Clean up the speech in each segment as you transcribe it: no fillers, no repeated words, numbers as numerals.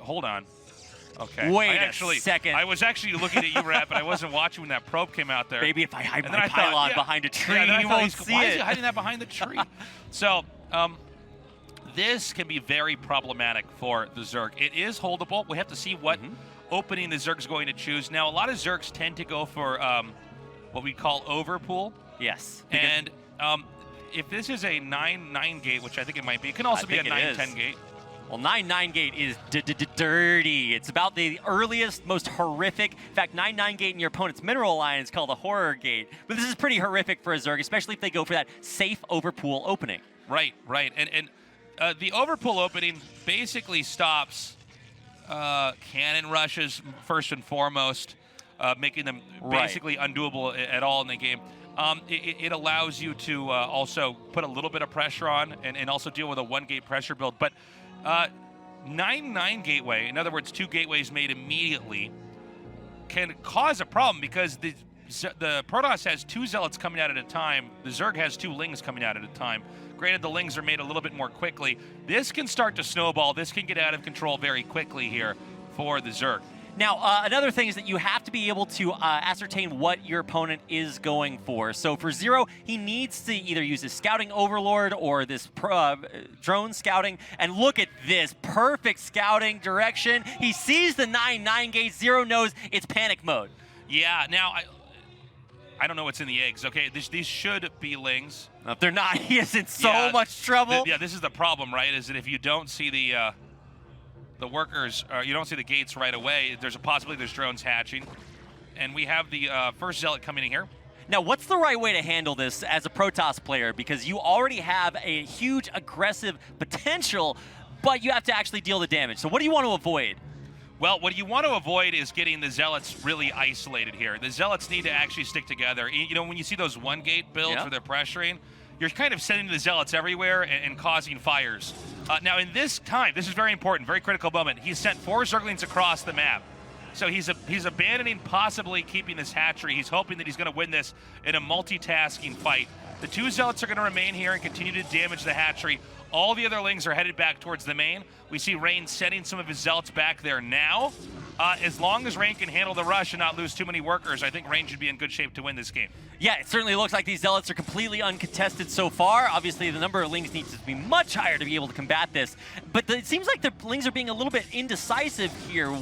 Hold on. Okay. Wait a second. I was actually looking at you, Rat, but I wasn't watching when that probe came out there. Maybe if I hide my pylon behind a tree, you won't see why it. is he hiding that behind the tree? So, this can be very problematic for the Zerg. It is holdable. We have to see what opening the Zerg's going to choose. Now, a lot of Zergs tend to go for what we call overpool. Yes. And if this is a 9-9 gate, which I think it might be, it can also be a 9-10 gate. Well, 9-9 gate is dirty. It's about the earliest, most horrific. In fact, 9-9 gate in your opponent's mineral line is called a horror gate. But this is pretty horrific for a Zerg, especially if they go for that safe overpool opening. Right. And the overpool opening basically stops cannon rushes first and foremost, making them basically undoable at all in the game. It allows you to also put a little bit of pressure on and also deal with a 1-gate pressure build. But 9-9 gateway, in other words, 2 gateways made immediately, can cause a problem because the Protoss has 2 Zealots coming out at a time. The Zerg has 2 Lings coming out at a time. Granted, the Lings are made a little bit more quickly. This can start to snowball. This can get out of control very quickly here for the Zerg. Now, another thing is that you have to be able to ascertain what your opponent is going for. So for Zero, he needs to either use his Scouting Overlord or this drone scouting. And look at this perfect scouting direction. He sees the 9-9 gate. Zero knows it's panic mode. Yeah, now I don't know what's in the eggs. Okay, these should be Lings. If they're not, he is in so much trouble. This is the problem, right? Is that if you don't see the workers, you don't see the gates right away, there's a possibility there's drones hatching. And we have the first Zealot coming in here. Now, what's the right way to handle this as a Protoss player? Because you already have a huge aggressive potential, but you have to actually deal the damage. So what do you want to avoid? Well, what you want to avoid is getting the Zealots really isolated here. The Zealots need to actually stick together. You know, when you see those 1-gate builds where they're pressuring, you're kind of sending the Zealots everywhere and causing fires. Now, in this time, this is very important, very critical moment. He's sent 4 Zerglings across the map. So he's abandoning possibly keeping this hatchery. He's hoping that he's going to win this in a multitasking fight. The 2 Zealots are going to remain here and continue to damage the hatchery. All the other Lings are headed back towards the main. We see Rain sending some of his Zealots back there now. As long as Rain can handle the rush and not lose too many workers, I think Rain should be in good shape to win this game. Yeah, it certainly looks like these Zealots are completely uncontested so far. Obviously, the number of Lings needs to be much higher to be able to combat this. But it seems like the Lings are being a little bit indecisive here.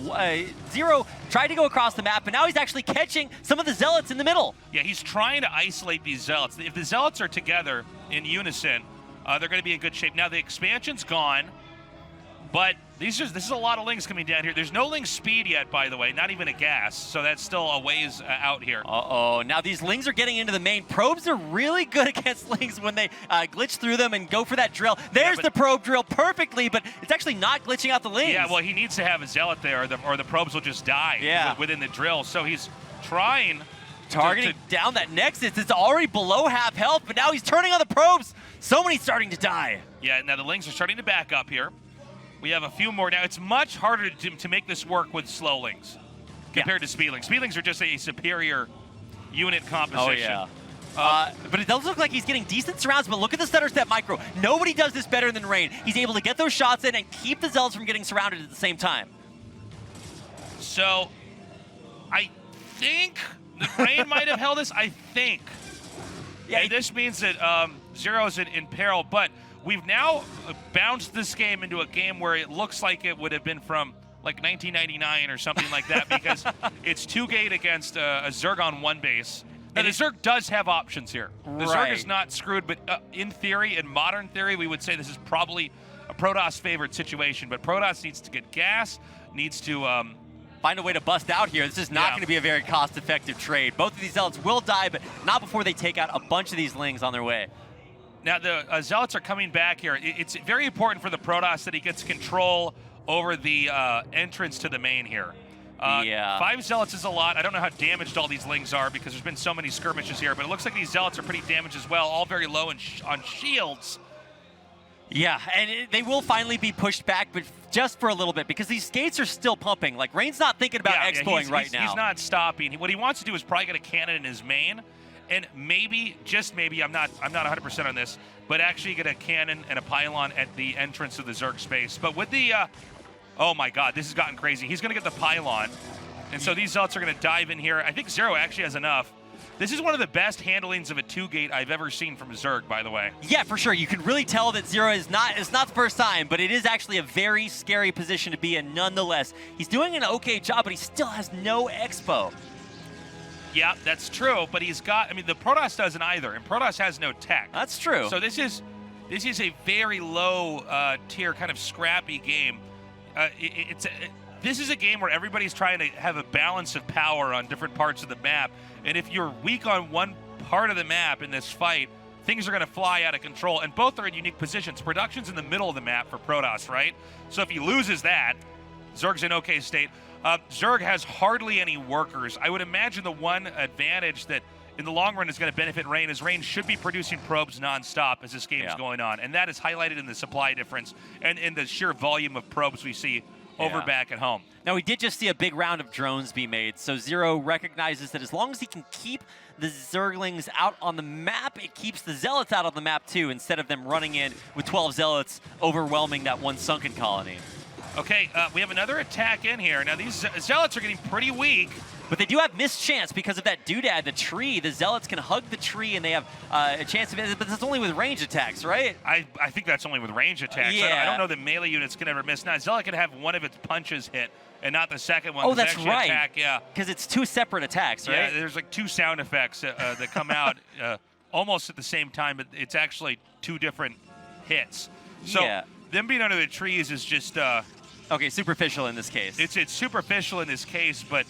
Zero tried to go across the map, but now he's actually catching some of the Zealots in the middle. Yeah, he's trying to isolate these Zealots. If the Zealots are together in unison, they're going to be in good shape. Now, the expansion's gone, but this is a lot of Lings coming down here. There's no Ling speed yet, by the way, not even a gas, so that's still a ways out here. Uh-oh, now these Lings are getting into the main. Probes are really good against Lings when they glitch through them and go for that drill. There's the probe drill perfectly, but it's actually not glitching out the Lings. Yeah, well, he needs to have a Zealot there, or the probes will just die within the drill, so he's trying targeting down that Nexus. It's already below half health, but now he's turning on the probes. So many starting to die. Yeah, now the Lings are starting to back up here. We have a few more. Now, it's much harder to make this work with slow Lings compared to Speedlings. Speedlings are just a superior unit composition. Oh, yeah. But it does look like he's getting decent surrounds, but look at the stutter step micro. Nobody does this better than Rain. He's able to get those shots in and keep the Zealots from getting surrounded at the same time. So, I think Rain might have held this. I think. Yeah, and this means that Zero's in peril, but we've now bounced this game into a game where it looks like it would have been from like 1999 or something like that because it's 2-gate against a Zerg on 1 base. Now, the Zerg does have options here. The Zerg is not screwed, but in theory, in modern theory, we would say this is probably a Protoss favored situation, but Protoss needs to get gas, needs to find a way to bust out here. This is not going to be a very cost-effective trade. Both of these Zealots will die, but not before they take out a bunch of these Lings on their way. Now, the Zealots are coming back here. It's very important for the Protoss that he gets control over the entrance to the main here. 5 Zealots is a lot. I don't know how damaged all these Lings are because there's been so many skirmishes here, but it looks like these Zealots are pretty damaged as well, all very low on shields. Yeah, and they will finally be pushed back, but just for a little bit, because these gates are still pumping. Like, Rain's not thinking about expoing right now. He's not stopping. What he wants to do is probably get a cannon in his main, and maybe, just maybe, I'm not 100% on this, but actually get a cannon and a pylon at the entrance of the Zerg space. But with the Oh my God, this has gotten crazy. He's going to get the pylon. And so these Zealots are going to dive in here. I think Zero actually has enough. This is one of the best handlings of a 2-gate I've ever seen from Zerg, by the way. Yeah, for sure. You can really tell that Zero is not, it's not the first time, but it is actually a very scary position to be in nonetheless. He's doing an okay job, but he still has no expo. Yeah, that's true, but he's got, I mean, the Protoss doesn't either, and Protoss has no tech. That's true. So this is a very low tier, kind of scrappy game. This is a game where everybody's trying to have a balance of power on different parts of the map, and if you're weak on one part of the map in this fight, things are going to fly out of control, and both are in unique positions. Production's in the middle of the map for Protoss, right? So if he loses that, Zerg's in okay state. Zerg has hardly any workers. I would imagine the one advantage that in the long run is going to benefit Rain is Rain should be producing probes nonstop as this game is going on, and that is highlighted in the supply difference and in the sheer volume of probes we see over back at home. Now, we did just see a big round of drones be made, so Zero recognizes that as long as he can keep the Zerglings out on the map, it keeps the Zealots out on the map too, instead of them running in with 12 Zealots overwhelming that one sunken colony. Okay, we have another attack in here. Now, these Zealots are getting pretty weak. But they do have missed chance because of that doodad, the tree. The Zealots can hug the tree, and they have a chance of it. But that's only with range attacks, right? I think that's only with range attacks. Yeah. I don't know that melee units can ever miss. Now, Zealot can have one of its punches hit and not the second one. Oh, that's right. Attack, yeah. Because it's two separate attacks, right? Yeah, there's like two sound effects that come out almost at the same time, but it's actually two different hits. So them being under the trees is just... okay, superficial in this case. It's superficial in this case, but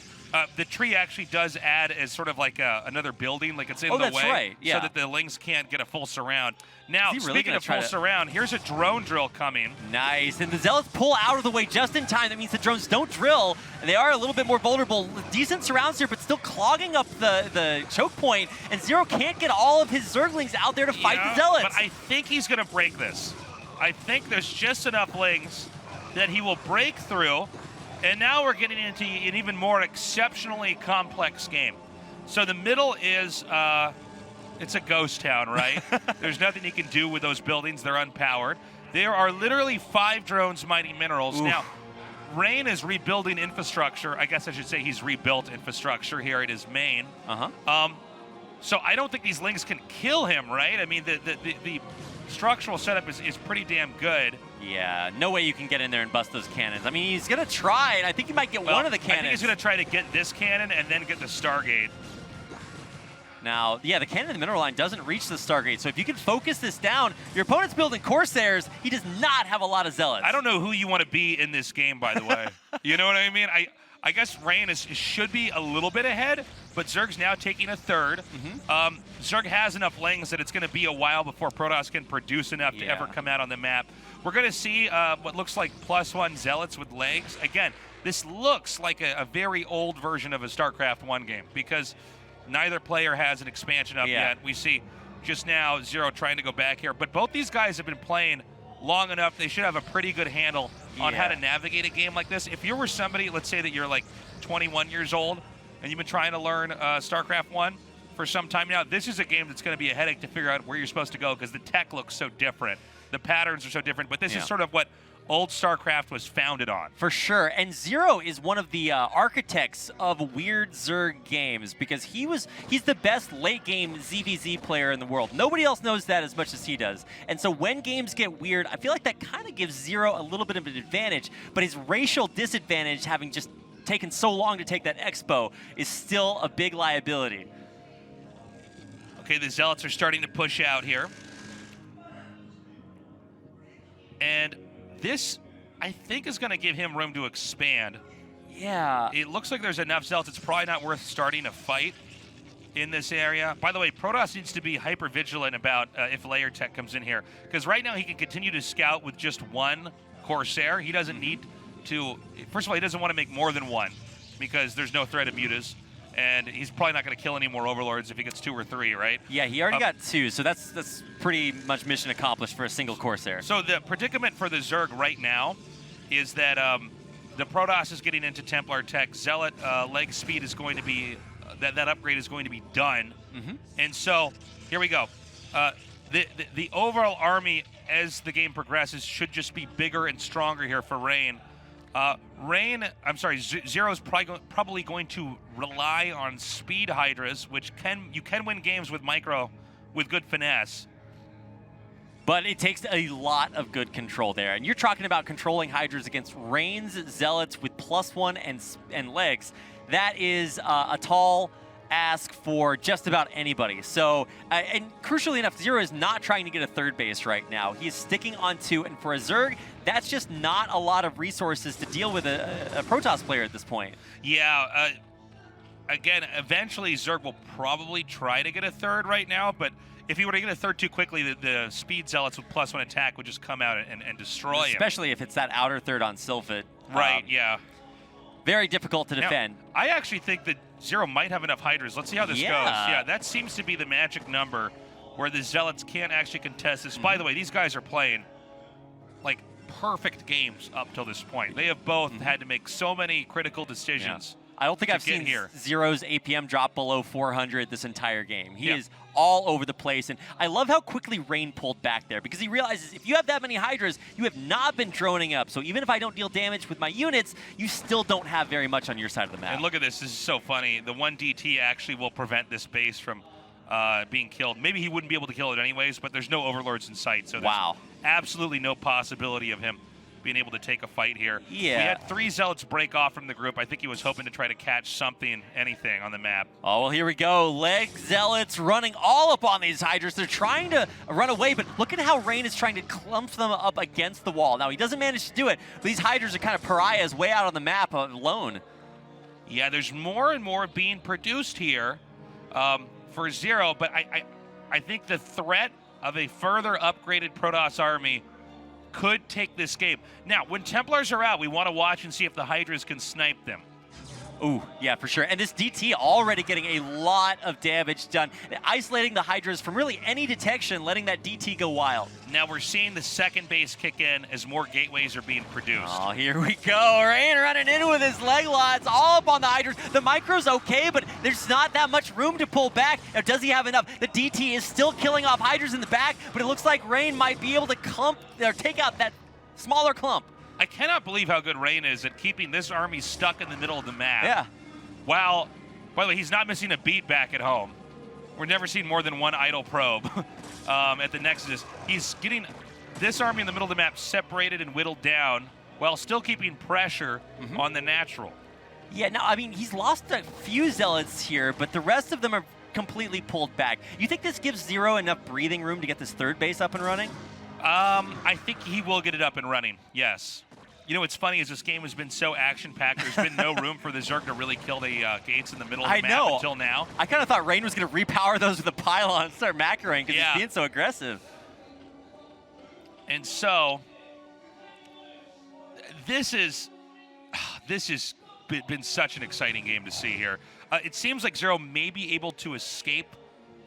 the tree actually does add as sort of like another building, like it's in the way, right. Yeah. so that the Lings can't get a full surround. Now, really speaking of full surround, here's a drone drill coming. Nice, and the Zealots pull out of the way just in time. That means the drones don't drill. They are a little bit more vulnerable. Decent surrounds here, but still clogging up the choke point, and Zero can't get all of his Zerglings out there to fight the Zealots. But I think he's going to break this. I think there's just enough Lings that he will break through, and now we're getting into an even more exceptionally complex game. So the middle is, it's a ghost town, right? There's nothing you can do with those buildings. They're unpowered. There are literally 5 drones mining minerals. Oof. Now, Rain is rebuilding infrastructure. I guess I should say he's rebuilt infrastructure here at his main. So I don't think these Lings can kill him, right? I mean, the structural setup is pretty damn good. Yeah, no way you can get in there and bust those cannons. I mean, he's going to try, and I think he might get one of the cannons. I think he's going to try to get this cannon and then get the Stargate. Now, yeah, the cannon in the mineral line doesn't reach the Stargate, so if you can focus this down, your opponent's building Corsairs. He does not have a lot of Zealots. I don't know who you want to be in this game, by the way. You know what I mean? I guess Rain should be a little bit ahead, but Zerg's now taking a third. Zerg has enough Lings that it's going to be a while before Protoss can produce enough to ever come out on the map. We're going to see what looks like +1 Zealots with legs. Again, this looks like a very old version of a StarCraft 1 game because neither player has an expansion up yet. We see just now Zero trying to go back here. But both these guys have been playing long enough. They should have a pretty good handle on how to navigate a game like this. If you were somebody, let's say that you're like 21 years old and you've been trying to learn StarCraft 1 for some time now, this is a game that's going to be a headache to figure out where you're supposed to go because the tech looks so different. The patterns are so different, but this is sort of what old StarCraft was founded on. For sure, and Zero is one of the architects of weird Zerg games because he's the best late-game ZVZ player in the world. Nobody else knows that as much as he does. And so when games get weird, I feel like that kind of gives Zero a little bit of an advantage, but his racial disadvantage, having just taken so long to take that expo, is still a big liability. Okay, the Zealots are starting to push out here. And this, I think, is going to give him room to expand. Yeah. It looks like there's enough Zealots. It's probably not worth starting a fight in this area. By the way, Protoss needs to be hyper vigilant about if layer tech comes in here. Because right now he can continue to scout with just one Corsair. He doesn't need to, first of all, he doesn't want to make more than one because there's no threat of mutas. And he's probably not going to kill any more Overlords if he gets 2 or 3, right? Yeah, he already got 2, so that's pretty much mission accomplished for a single Corsair. So the predicament for the Zerg right now is that the Protoss is getting into Templar tech. Zealot leg speed is going to be, that upgrade is going to be done. And so, here we go. The overall army, as the game progresses, should just be bigger and stronger here for Rain. Zero's probably going to rely on speed Hydras, which you can win games with micro with good finesse. But it takes a lot of good control there. And you're talking about controlling Hydras against Rain's Zealots with +1 and legs. That is a tall ask for just about anybody. So, and crucially enough, Zero is not trying to get a third base right now. He's sticking on 2, and for a Zerg, that's just not a lot of resources to deal with a Protoss player at this point. Yeah, again, eventually Zerg will probably try to get a third right now, but if he were to get a third too quickly, the speed Zealots with +1 attack would just come out and destroy him. Especially if it's that outer third on Sylphid. Right, yeah. Very difficult to defend. Now, I actually think that Zero might have enough Hydras. Let's see how this goes. Yeah, that seems to be the magic number where the Zealots can't actually contest this. By the way, these guys are playing like perfect games up till this point. They have both had to make so many critical decisions. I don't think I've seen Zero's APM drop below 400 this entire game. He is all over the place, and I love how quickly Rain pulled back there, because he realizes if you have that many Hydras, you have not been droning up. So even if I don't deal damage with my units, you still don't have very much on your side of the map. And look at this. This is so funny. The 1 DT actually will prevent this base from being killed. Maybe he wouldn't be able to kill it anyways, but there's no overlords in sight, so there's absolutely no possibility of him being able to take a fight here. Yeah. We had 3 Zealots break off from the group. I think he was hoping to try to catch something, anything on the map. Oh, well, here we go. Leg Zealots running all up on these Hydras. They're trying to run away, but look at how Rain is trying to clump them up against the wall. Now, he doesn't manage to do it, but these Hydras are kind of pariahs way out on the map alone. Yeah, there's more and more being produced here for Zero, but I think the threat of a further upgraded Protoss army could take this game. Now, when Templars are out, we want to watch and see if the Hydras can snipe them. Ooh, yeah, for sure. And this DT already getting a lot of damage done, isolating the Hydras from really any detection, letting that DT go wild. Now we're seeing the second base kick in as more gateways are being produced. Oh, here we go. Rain running in with his leg lots all up on the Hydras. The micro's okay, but there's not that much room to pull back. Now, does he have enough? The DT is still killing off Hydras in the back, but it looks like Rain might be able to take out that smaller clump. I cannot believe how good Rain is at keeping this army stuck in the middle of the map. Yeah. Wow. By the way, he's not missing a beat back at home. We're never seeing more than 1 idle probe at the Nexus. He's getting this army in the middle of the map separated and whittled down while still keeping pressure on the natural. Yeah, no, I mean, he's lost a few Zealots here, but the rest of them are completely pulled back. You think this gives Zero enough breathing room to get this third base up and running? I think he will get it up and running, yes. You know what's funny is this game has been so action-packed, there's been no room for the Zerg to really kill the gates in the middle of the map until now. I kind of thought Rain was going to repower those with a pylon and start macroing because he's being so aggressive. And so, this has been such an exciting game to see here. It seems like Zero may be able to escape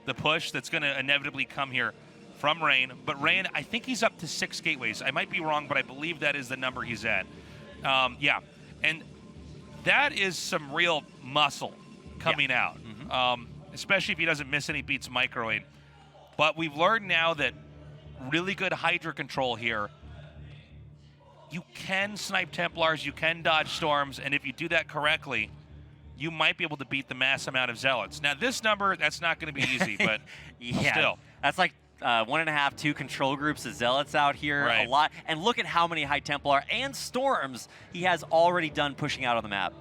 the push that's going to inevitably come here from Rain, but Rain, I think he's up to 6 gateways. I might be wrong, but I believe that is the number he's at. Yeah, and that is some real muscle coming out, especially if he doesn't miss any beats microing. But we've learned now that really good Hydra control here. You can snipe Templars, you can dodge storms, and if you do that correctly, you might be able to beat the mass amount of Zealots. Now, this number, that's not going to be easy, but still. That's like 1.5, 2 control groups of Zealots out here, a lot. And look at how many High Templar and Storms he has already done pushing out on the map.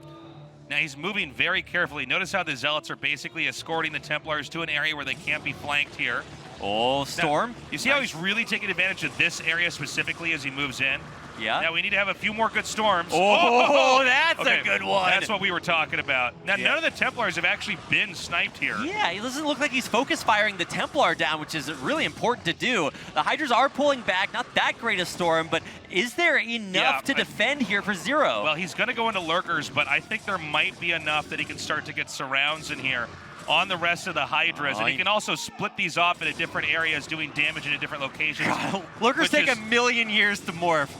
Now he's moving very carefully. Notice how the Zealots are basically escorting the Templars to an area where they can't be flanked here. Oh, Storm. Now, you see how he's really taking advantage of this area specifically as he moves in? Yeah. Now we need to have a few more good storms. Oh, that's a good one. That's what we were talking about. Now, none of the Templars have actually been sniped here. Yeah, it doesn't look like he's focus firing the Templar down, which is really important to do. The Hydras are pulling back. Not that great a storm, but is there enough to defend here for Zero? Well, he's going to go into lurkers, but I think there might be enough that he can start to get surrounds in here on the rest of the Hydras, and he can also split these off into different areas, doing damage in different locations. God, lurkers take a million years to morph.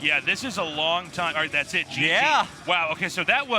Yeah, this is a long time. All right, that's it. GG. Yeah. Wow, okay, so that was